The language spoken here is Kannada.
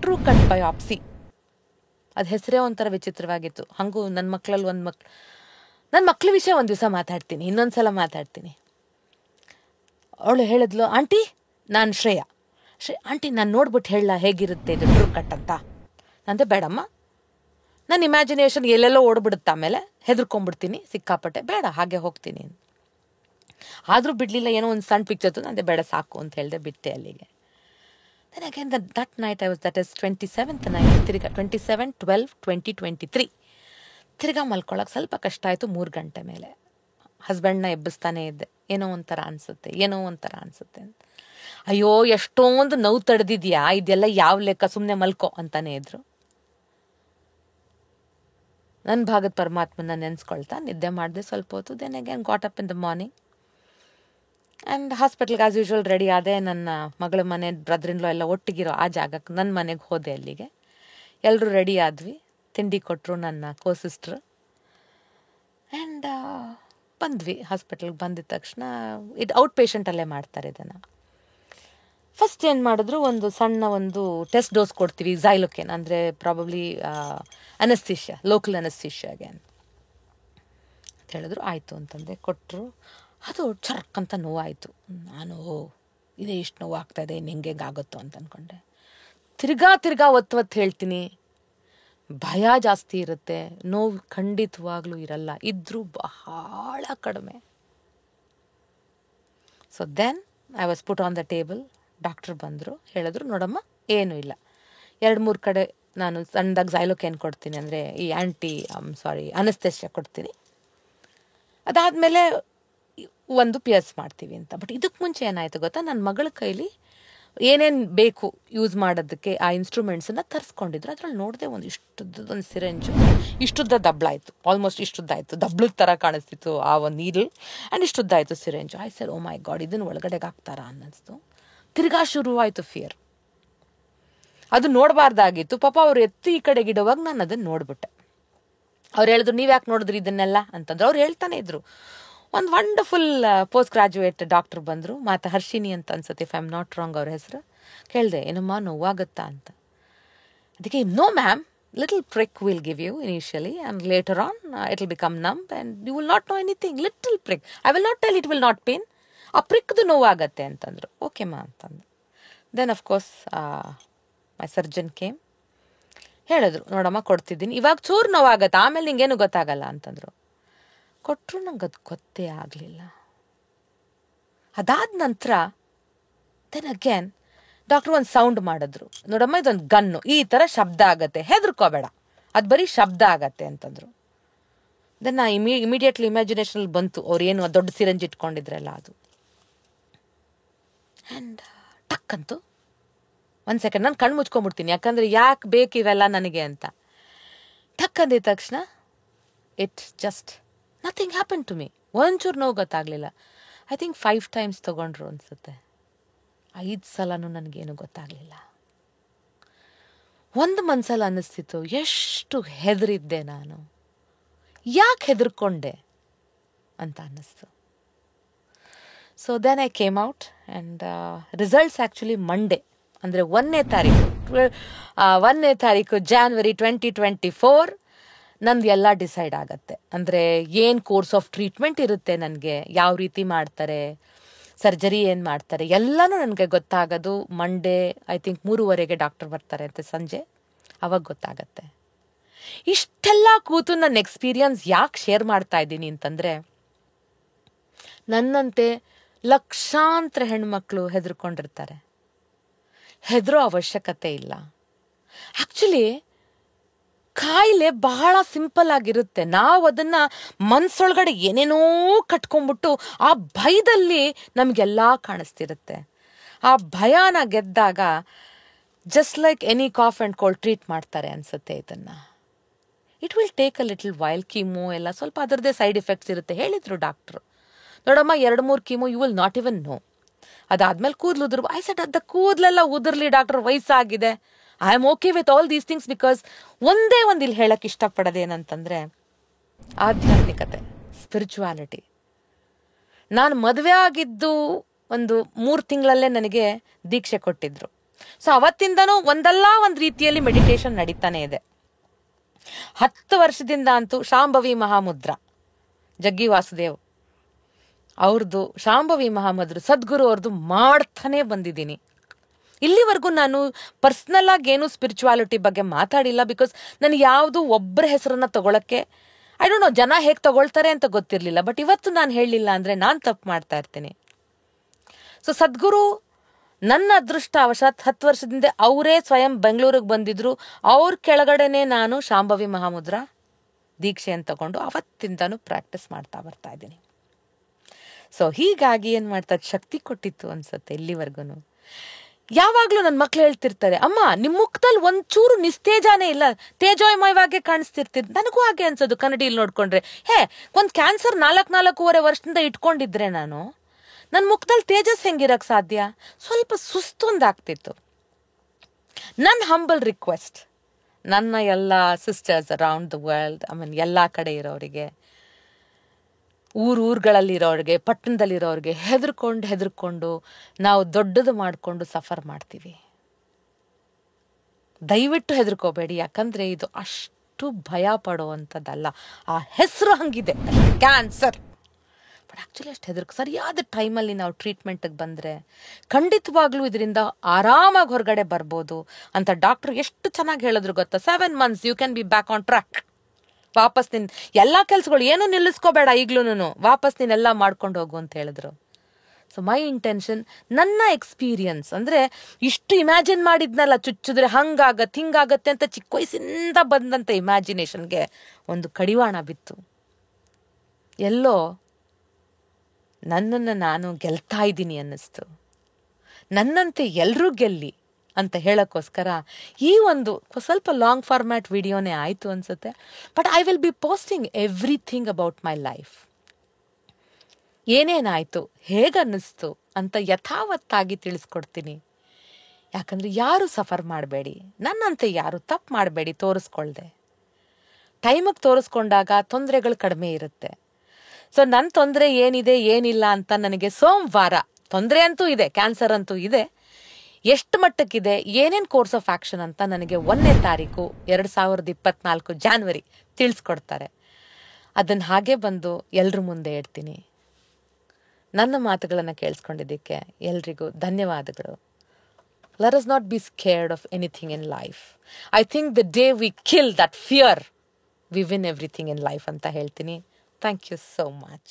True cut biopsy. ಅದು ಹೆಸರೇ ಒಂಥರ ವಿಚಿತ್ರವಾಗಿತ್ತು. ಹಾಗೂ ನನ್ನ ಮಕ್ಕಳಲ್ಲಿ ನನ್ನ ಮಕ್ಳ ವಿಷಯ ಒಂದು ದಿವಸ ಮಾತಾಡ್ತೀನಿ, ಇನ್ನೊಂದ್ಸಲ ಮಾತಾಡ್ತೀನಿ. ಅವಳು ಹೇಳಿದ್ಲು, ಆಂಟಿ ನಾನು ಶ್ರೇಯಾ ಆಂಟಿ ನಾನು ನೋಡ್ಬಿಟ್ಟು ಹೇಳ ಹೇಗಿರುತ್ತೆ ಇದು ಟ್ರೂ ಕಟ್ ಅಂತ. ನಂದೆ ಬೇಡಮ್ಮ, ನನ್ನ ಇಮ್ಯಾಜಿನೇಷನ್ ಎಲ್ಲೆಲ್ಲೋ ಓಡ್ಬಿಡುತ್ತೆ, ಆಮೇಲೆ ಹೆದರ್ಕೊಂಡ್ಬಿಡ್ತೀನಿ ಸಿಕ್ಕಾಪಟ್ಟೆ, ಬೇಡ ಹಾಗೆ ಹೋಗ್ತೀನಿ. ಆದರೂ ಬಿಡಲಿಲ್ಲ, ಏನೋ ಒಂದು ಸಣ್ಣ ಪಿಕ್ಚರ್ತು, ನಂದೆ ಬೇಡ ಸಾಕು ಅಂತ ಹೇಳಿದೆ, ಬಿಟ್ಟೆ ಅಲ್ಲಿಗೆ. Then again that night that is 27th night, ತಿರ್ಗಾ 27/12/2023 ತಿರ್ಗಾ ಮಲ್ಕೊಳ್ಳೋಕೆ ಸ್ವಲ್ಪ ಕಷ್ಟ ಆಯಿತು. 3 ಗಂಟೆ ಮೇಲೆ ಹಸ್ಬೆಂಡ್ನ ಎಬ್ಬಿಸ್ತಾನೆ ಇದ್ದೆ. ಏನೋ ಒಂಥರ ಅನಿಸುತ್ತೆ ಅಂತ. ಅಯ್ಯೋ ಎಷ್ಟೊಂದು ನೋವು ತಡೆದಿದ್ಯಾ, ಇದೆಲ್ಲ ಯಾವ ಲೆಕ್ಕ, ಸುಮ್ಮನೆ ಮಲ್ಕೋ ಅಂತಾನೆ ಇದ್ರು. ನನ್ನ ಭಾಗದ ಪರಮಾತ್ಮನ ನೆನೆಸ್ಕೊಳ್ತಾ ನಿದ್ದೆ ಮಾಡಿದೆ ಸ್ವಲ್ಪ ಹೊತ್ತು. Then again got up in the morning and ಹಾಸ್ಪಿಟ್ಲ್ಗೆ ಆಸ್ ಯೂಶ್ವಲ್ ರೆಡಿ ಆದೆ. ನನ್ನ ಮಗಳ ಮನೆ ಬ್ರದರ್-ಇನ್-ಲಾ ಎಲ್ಲ ಒಟ್ಟಿಗಿರೋ ಆ ಜಾಗಕ್ಕೆ ನನ್ನ ಮನೆಗೆ ಹೋದೆ. ಅಲ್ಲಿಗೆ ಎಲ್ಲರೂ ರೆಡಿ ಆದ್ವಿ, ತಿಂಡಿ ಕೊಟ್ಟರು ನನ್ನ ಕೋ-ಸಿಸ್ಟ್ರು. ಆ್ಯಂಡ್ ಬಂದ್ವಿ ಹಾಸ್ಪಿಟಲ್ಗೆ. ಬಂದಿದ ತಕ್ಷಣ ಇದು ಔಟ್ ಪೇಷಂಟಲ್ಲೇ ಮಾಡ್ತಾರೆ ಇದನ್ನು. ಫಸ್ಟ್ ಏನು ಮಾಡಿದ್ರು, ಒಂದು ಸಣ್ಣ ಟೆಸ್ಟ್ ಡೋಸ್ ಕೊಡ್ತೀವಿ, ಝೈಲೋಕೇನ್, ಅಂದರೆ ಪ್ರಾಬಬ್ಲಿ ಅನಸ್ತೀಶಿಯಾ, ಲೋಕಲ್ ಅನಸ್ತೀಶಿಯಾಗೆ ಅಂತ ಹೇಳಿದ್ರು. ಆಯಿತು ಅಂತಂದೆ, ಕೊಟ್ಟರು. ಅದು ಚರ್ಕಂತ ನೋವಾಯಿತು. ನಾನು ಇದೇ ಇಷ್ಟು ನೋವು ಆಗ್ತಾಯಿದೆ, ಇನ್ನು ಹೆಂಗೆ ಆಗುತ್ತೋ ಅಂತ ಅಂದ್ಕೊಂಡೆ. ತಿರ್ಗಾ ಒತ್ತು ಹೇಳ್ತೀನಿ, ಭಯ ಜಾಸ್ತಿ ಇರುತ್ತೆ, ನೋವು ಖಂಡಿತವಾಗ್ಲೂ ಇರಲ್ಲ, ಇದ್ರೂ ಬಹಳ ಕಡಿಮೆ. So then I was put on the table. Doctor ಬಂದರು, ಹೇಳಿದ್ರು, ನೋಡಮ್ಮ ಏನೂ ಇಲ್ಲ, 2-3 ಕಡೆ ನಾನು ಸಣ್ಣದಾಗಿ ಝೈಲೋಕೇನ್ ಕೊಡ್ತೀನಿ, ಅಂದರೆ ಈ ಅನಸ್ತೇಶಿಯಾ ಕೊಡ್ತೀನಿ, ಅದಾದಮೇಲೆ ಒಂದು ಪಿಯರ್ಸ್ ಮಾಡ್ತೀವಿ ಅಂತ. ಬಟ್ ಇದಕ್ಕೆ ಮುಂಚೆ ಏನಾಯಿತು ಗೊತ್ತಾ, ನನ್ನ ಮಗಳ ಕೈಲಿ ಏನೇನು ಬೇಕು ಯೂಸ್ ಮಾಡೋದಕ್ಕೆ ಆ ಇನ್ಸ್ಟ್ರೂಮೆಂಟ್ಸನ್ನು ತರಿಸ್ಕೊಂಡಿದ್ರು. ಅದ್ರಲ್ಲಿ ನೋಡಿದೆ ಒಂದು ಸಿರೆಂಜು, ಇಷ್ಟುದ್ದ ದಬ್ಳಾಯಿತು, ಆಲ್ಮೋಸ್ಟ್ ಇಷ್ಟುದ್ದಾಯಿತು, ದಬ್ಳದ ಥರ ಕಾಣಿಸ್ತಿತ್ತು ಆ ಒಂದು ನೀಡಲ್, ಆ್ಯಂಡ್ ಇಷ್ಟುದ್ದಾಯಿತು syringe. I said, oh my God, ಇದನ್ನು ಒಳಗಡೆಗೆ ಹಾಕ್ತಾರಾ ಅನ್ನಿಸ್ತು. ತಿರ್ಗಾ ಶುರುವಾಯಿತು ಫಿಯರ್. ಅದು ನೋಡಬಾರ್ದಾಗಿತ್ತು. ಪಾಪ ಅವ್ರು ಎತ್ತಿ ಈ ಕಡೆಗೆ ಇಡುವಾಗ ನಾನು ಅದನ್ನು ನೋಡ್ಬಿಟ್ಟೆ. ಅವ್ರು ಹೇಳಿದ್ರು, ನೀವು ಯಾಕೆ ನೋಡಿದ್ರಿ ಇದನ್ನೆಲ್ಲ ಅಂತಂದ್ರೆ. ಅವ್ರು ಹೇಳ್ತಾನೆ ಇದ್ರು. ಒಂದು ವಂಡರ್ಫುಲ್ ಪೋಸ್ಟ್ ಗ್ರಾಜುಯೇಟ್ ಡಾಕ್ಟರ್ ಬಂದರು, ಮಾತಾ ಹರ್ಷಿನಿ ಅಂತ ಅನ್ಸುತ್ತೆ, if I am not wrong ಅವ್ರ ಹೆಸರು. ಕೇಳಿದೆ, ಏನಮ್ಮ ನೋವಾಗುತ್ತಾ ಅಂತ. ಅದಕ್ಕೆ, no ma'am, little prick will give you initially and later on it will become numb and you will not know anything. Little prick, I will not tell it will not pain. ಆ ಪ್ರಿಕ್ದು ನೋವಾಗತ್ತೆ ಅಂತಂದರು. ಓಕೆ ಮಾ ಅಂತಂದು. Then of course my surgeon came, ಹೇಳಿದ್ರು, ನೋಡಮ್ಮ ಕೊಡ್ತಿದ್ದೀನಿ, ಇವಾಗ ಚೂರು ನೋವಾಗತ್ತೆ, ಆಮೇಲೆ ನಿಂಗೇನು ಗೊತ್ತಾಗಲ್ಲ ಅಂತಂದರು. ಕೊಟ್ಟರು, ನಂಗೆ ಅದು ಗೊತ್ತೇ ಆಗಲಿಲ್ಲ. ಅದಾದ ನಂತರ ದೆನ್ ಅಗೇನ್ ಡಾಕ್ಟ್ರು ಒಂದು ಸೌಂಡ್ ಮಾಡಿದ್ರು, ನೋಡಮ್ಮ ಇದೊಂದು ಗನ್ನು, ಈ ಥರ ಶಬ್ದ ಆಗತ್ತೆ, ಹೆದರ್ಕೋಬೇಡ, ಅದು ಬರೀ ಶಬ್ದ ಆಗತ್ತೆ ಅಂತಂದರು. ದೆನ್ ನಾ ಇಮಿಡಿಯೇಟ್ಲಿ ಇಮ್ಯಾಜಿನೇಷನಲ್ಲಿ ಬಂತು, ಅವ್ರು ಏನು ದೊಡ್ಡ ಸಿರಂಜ್ ಇಟ್ಕೊಂಡಿದ್ರಲ್ಲ ಅದು. ಆ್ಯಂಡ್ ಟಕ್ಕಂತು, 1 ಸೆಕೆಂಡ್ ನಾನು ಕಣ್ಣು ಮುಚ್ಕೊಂಡ್ಬಿಡ್ತೀನಿ, ಯಾಕಂದರೆ ಯಾಕೆ ಬೇಕು ಇವೆಲ್ಲ ನನಗೆ ಅಂತ. ಟಕ್ಕಂದಿದ ತಕ್ಷಣ it just nothing happen to me. ಒಂಚೂರು ನೋವು ಗೊತ್ತಾಗಲಿಲ್ಲ. ಐ ಥಿಂಕ್ 5 ಟೈಮ್ಸ್ ತೊಗೊಂಡ್ರು ಅನಿಸುತ್ತೆ. 5 ಸಲನೂ ನನಗೇನು ಗೊತ್ತಾಗಲಿಲ್ಲ. ಒಂದು ಮನಸ್ಸಲ್ಲಿ ಅನ್ನಿಸ್ತಿತ್ತು, ಎಷ್ಟು ಹೆದರಿದ್ದೆ ನಾನು, ಯಾಕೆ ಹೆದರ್ಕೊಂಡೆ ಅಂತ ಅನ್ನಿಸ್ತು. So then I came out and results actually Monday, ಅಂದರೆ 1ನೇ ತಾರೀಕು January 2024 ನಂದು ಎಲ್ಲ ಡಿಸೈಡ್ ಆಗತ್ತೆ. ಅಂದರೆ ಏನು ಕೋರ್ಸ್ ಆಫ್ ಟ್ರೀಟ್ಮೆಂಟ್ ಇರುತ್ತೆ, ನನಗೆ ಯಾವ ರೀತಿ ಮಾಡ್ತಾರೆ, ಸರ್ಜರಿ ಏನು ಮಾಡ್ತಾರೆ, ಎಲ್ಲನೂ ನನಗೆ ಗೊತ್ತಾಗೋದು ಮಂಡೇ. ಐ ಥಿಂಕ್ 3:30ಗೆ ಡಾಕ್ಟರ್ ಬರ್ತಾರೆ ಅಂತ ಸಂಜೆ, ಅವಾಗ ಗೊತ್ತಾಗತ್ತೆ. ಇಷ್ಟೆಲ್ಲ ಕೂತು ನನ್ನ ಎಕ್ಸ್ಪೀರಿಯನ್ಸ್ ಯಾಕೆ ಶೇರ್ ಮಾಡ್ತಾ ಇದ್ದೀನಿ ಅಂತಂದರೆ, ನನ್ನಂತೆ ಲಕ್ಷಾಂತರ ಹೆಣ್ಮಕ್ಳು ಹೆದರ್ಕೊಂಡಿರ್ತಾರೆ. ಹೆದರೋ ಅವಶ್ಯಕತೆ ಇಲ್ಲ. ಆ್ಯಕ್ಚುಲಿ ಕಾಯಿಲೆ ಬಹಳ ಸಿಂಪಲ್ ಆಗಿರುತ್ತೆ. ನಾವು ಅದನ್ನು ಮನಸ್ಸೊಳಗಡೆ ಏನೇನೋ ಕಟ್ಕೊಂಡ್ಬಿಟ್ಟು ಆ ಭಯದಲ್ಲಿ ನಮಗೆಲ್ಲ ಕಾಣಿಸ್ತಿರುತ್ತೆ. ಆ ಭಯನ ಗೆದ್ದಾಗ just like any cough and cold treat ಮಾಡ್ತಾರೆ ಅನಿಸುತ್ತೆ ಇದನ್ನು. It will take a little while. Chemo ಎಲ್ಲ ಸ್ವಲ್ಪ ಅದರದ್ದೇ ಸೈಡ್ ಎಫೆಕ್ಟ್ಸ್ ಇರುತ್ತೆ ಹೇಳಿದರು ಡಾಕ್ಟ್ರು. ನೋಡಮ್ಮ 2-3 chemo you will not even know. ಅದಾದ್ಮೇಲೆ ಕೂದಲು ಉದುರು. ಐ ಸೆಡ್, ಅದ ಕೂದಲೆಲ್ಲ ಉದುರ್ಲಿ ಡಾಕ್ಟರ್, ವಯಸ್ಸಾಗಿದೆ, I am okay with all these things. Because ಒಂದೇ ಒಂದು ಇಲ್ಲಿ ಹೇಳಕ್ಕೆ ಇಷ್ಟಪಡೋದೇನಂತಂದರೆ ಆಧ್ಯಾತ್ಮಿಕತೆ, ಸ್ಪಿರಿಚುವಾಲಿಟಿ. ನಾನು ಮದುವೆ ಆಗಿದ್ದು ಒಂದು 3 ತಿಂಗಳಲ್ಲೇ ನನಗೆ ದೀಕ್ಷೆ ಕೊಟ್ಟಿದ್ರು. ಸೊ ಅವತ್ತಿಂದನೂ ಒಂದಲ್ಲ ಒಂದು ರೀತಿಯಲ್ಲಿ ಮೆಡಿಟೇಷನ್ ನಡೀತಾನೆ ಇದೆ. 10 ವರ್ಷದಿಂದ ಅಂತೂ ಶಾಂಭವಿ ಮಹಾಮುದ್ರ, ಜಗ್ಗಿ ವಾಸುದೇವ್ ಅವ್ರದ್ದು ಶಾಂಭವಿ ಮಹಾಮುದ್ರ ಸದ್ಗುರು ಅವ್ರದ್ದು ಮಾಡ್ತಾನೆ ಬಂದಿದ್ದೀನಿ. ಇಲ್ಲಿವರೆಗೂ ನಾನು ಪರ್ಸ್ನಲ್ ಆಗಿ ಏನು ಸ್ಪಿರಿಚುವಾಲಿಟಿ ಬಗ್ಗೆ ಮಾತಾಡಿಲ್ಲ. ಬಿಕಾಸ್ ನನಗೆ ಯಾವುದು ಒಬ್ಬರ ಹೆಸರನ್ನ ತಗೊಳಕ್ಕೆ ಐ ಡೋಂಟ್ ನೋ ಜನ ಹೇಗೆ ತಗೊಳ್ತಾರೆ ಅಂತ ಗೊತ್ತಿರಲಿಲ್ಲ. ಬಟ್ ಇವತ್ತು ನಾನು ಹೇಳಲಿಲ್ಲ ಅಂದರೆ ನಾನು ತಪ್ಪು ಮಾಡ್ತಾ ಇರ್ತೀನಿ. ಸೊ ಸದ್ಗುರು ನನ್ನ ಅದೃಷ್ಟವಶಾತ್ 10 ವರ್ಷದಿಂದ ಅವರೇ ಸ್ವಯಂ ಬೆಂಗಳೂರಿಗೆ ಬಂದಿದ್ರು. ಅವ್ರ ಕೆಳಗಡೆನೆ ನಾನು ಶಾಂಭವಿ ಮಹಾಮುದ್ರ ದೀಕ್ಷೆಯನ್ನು ತಗೊಂಡು ಅವತ್ತಿಂದನೂ ಪ್ರಾಕ್ಟೀಸ್ ಮಾಡ್ತಾ ಬರ್ತಾ ಇದ್ದೀನಿ. ಸೊ ಹೀಗಾಗಿ ಏನು ಮಾಡ್ತಾ ಶಕ್ತಿ ಕೊಟ್ಟಿತ್ತು ಅನ್ಸುತ್ತೆ ಇಲ್ಲಿವರೆಗೂ. ಯಾವಾಗಲೂ ನನ್ನ ಮಕ್ಳು ಹೇಳ್ತಿರ್ತಾರೆ, ಅಮ್ಮ ನಿಮ್ಮ ಮುಖದಲ್ಲಿ ಒಂಚೂರು ನಿಸ್ತೇಜಾನೇ ಇಲ್ಲ, ತೇಜೋಮಯವಾಗೇ ಕಾಣಿಸ್ತಿರ್ತೀರಿ. ನನಗೂ ಹಾಗೆ ಅನ್ಸೋದು ಕನ್ನಡಿಯಲ್ಲಿ ನೋಡ್ಕೊಂಡ್ರೆ. ಒಂದು ಕ್ಯಾನ್ಸರ್ 4.5 ವರ್ಷದಿಂದ ಇಟ್ಕೊಂಡಿದ್ರೆ ನನ್ನ ಮುಖದಲ್ಲಿ ತೇಜಸ್ ಹೆಂಗಿರಕ್ ಸಾಧ್ಯ? ಸ್ವಲ್ಪ ಸುಸ್ತೊಂದಾಗ್ತಿತ್ತು. ನನ್ನ ಹಂಬಲ್ ರಿಕ್ವೆಸ್ಟ್ ನನ್ನ ಎಲ್ಲ ಸಿಸ್ಟರ್ಸ್ ಅರೌಂಡ್ ದ ವರ್ಲ್ಡ್, ಎಲ್ಲ ಕಡೆ ಇರೋರಿಗೆ, ಊರುಗಳಲ್ಲಿರೋರಿಗೆ, ಪಟ್ಟಣದಲ್ಲಿರೋರಿಗೆ ಹೆದರ್ಕೊಂಡು ನಾವು ದೊಡ್ಡದು ಮಾಡಿಕೊಂಡು ಸಫರ್ ಮಾಡ್ತೀವಿ. ದಯವಿಟ್ಟು ಹೆದರ್ಕೋಬೇಡಿ, ಯಾಕಂದರೆ ಇದು ಅಷ್ಟು ಭಯ ಪಡುವಂಥದ್ದಲ್ಲ. ಆ ಹೆಸರು ಹಂಗಿದೆ, ಕ್ಯಾನ್ಸರ್. ಬಟ್ ಆ್ಯಕ್ಚುಲಿ ಅಷ್ಟು ಸರಿಯಾದ ಟೈಮಲ್ಲಿ ನಾವು ಟ್ರೀಟ್ಮೆಂಟಿಗೆ ಬಂದರೆ ಖಂಡಿತವಾಗ್ಲೂ ಇದರಿಂದ ಆರಾಮಾಗಿ ಹೊರಗಡೆ ಬರ್ಬೋದು ಅಂತ ಡಾಕ್ಟ್ರು ಎಷ್ಟು ಚೆನ್ನಾಗಿ ಹೇಳಿದ್ರು ಗೊತ್ತಾ? 7 months you can be back on track. ವಾಪಸ್ ನಿನ್ನ ಎಲ್ಲ ಕೆಲಸಗಳು ಏನೂ ನಿಲ್ಲಿಸ್ಕೋಬೇಡ, ಈಗ್ಲೂ ವಾಪಸ್ ನೀನೆಲ್ಲ ಮಾಡ್ಕೊಂಡು ಹೋಗು ಅಂತ ಹೇಳಿದ್ರು. ಸೊ ಮೈ ಇಂಟೆನ್ಷನ್, ನನ್ನ ಎಕ್ಸ್ಪೀರಿಯನ್ಸ್ ಅಂದರೆ ಇಷ್ಟು ಇಮ್ಯಾಜಿನ್ ಮಾಡಿದ್ನಲ್ಲ, ಚುಚ್ಚಿದ್ರೆ ಹಿಂಗಾಗತ್ತೆ ಅಂತ ಚಿಕ್ಕ ವಯಸ್ಸಿಂದ ಬಂದಂಥ ಇಮ್ಯಾಜಿನೇಷನ್ಗೆ ಒಂದು ಕಡಿವಾಣ ಬಿತ್ತು. ಎಲ್ಲೋ ನನ್ನನ್ನು ನಾನು ಗೆಲ್ತಾ ಇದ್ದೀನಿ ಅನ್ನಿಸ್ತು. ನನ್ನಂತೆ ಎಲ್ಲರೂ ಗೆಲ್ಲಿ ಅಂತ ಹೇಳೋಕ್ಕೋಸ್ಕರ ಈ ಒಂದು ಸ್ವಲ್ಪ ಲಾಂಗ್ ಫಾರ್ಮ್ಯಾಟ್ ವಿಡಿಯೋನೇ ಆಯಿತು ಅನಿಸುತ್ತೆ. But I will be posting everything about my life. ಏನೇನಾಯಿತು, ಹೇಗನ್ನಿಸ್ತು ಅಂತ ಯಥಾವತ್ತಾಗಿ ತಿಳಿಸ್ಕೊಡ್ತೀನಿ. ಯಾಕಂದರೆ ಯಾರು ಸಫರ್ ಮಾಡಬೇಡಿ, ನನ್ನಂತೆ ಯಾರು ತಪ್ಪು ಮಾಡಬೇಡಿ ತೋರಿಸ್ಕೊಳ್ದೆ. ಟೈಮಿಗೆ ತೋರಿಸ್ಕೊಂಡಾಗ ತೊಂದರೆಗಳು ಕಡಿಮೆ ಇರುತ್ತೆ. ಸೊ ನನ್ನ ತೊಂದರೆ ಏನಿದೆ ಏನಿಲ್ಲ ಅಂತ ನನಗೆ ಸೋಮವಾರ, ತೊಂದರೆ ಅಂತೂ ಇದೆ, ಕ್ಯಾನ್ಸರ್ ಅಂತೂ ಇದೆ, ಎಷ್ಟು ಮಟ್ಟಕ್ಕಿದೆ, ಏನೇನು ಕೋರ್ಸ್ ಆಫ್ ಆ್ಯಕ್ಷನ್ ಅಂತ ನನಗೆ 1ನೇ ತಾರೀಕು 2024 ಜಾನ್ವರಿ ತಿಳಿಸ್ಕೊಡ್ತಾರೆ. ಅದನ್ನು ಹಾಗೆ ಬಂದು ಎಲ್ಲರ ಮುಂದೆ ಇಡ್ತೀನಿ. ನನ್ನ ಮಾತುಗಳನ್ನು ಕೇಳಿಸ್ಕೊಂಡಿದ್ದಕ್ಕೆ ಎಲ್ರಿಗೂ ಧನ್ಯವಾದಗಳು. Let us not be scared of anything in life. I think the day we kill that fear, we win everything in life ಅಂತ ಹೇಳ್ತೀನಿ. Thank you so much.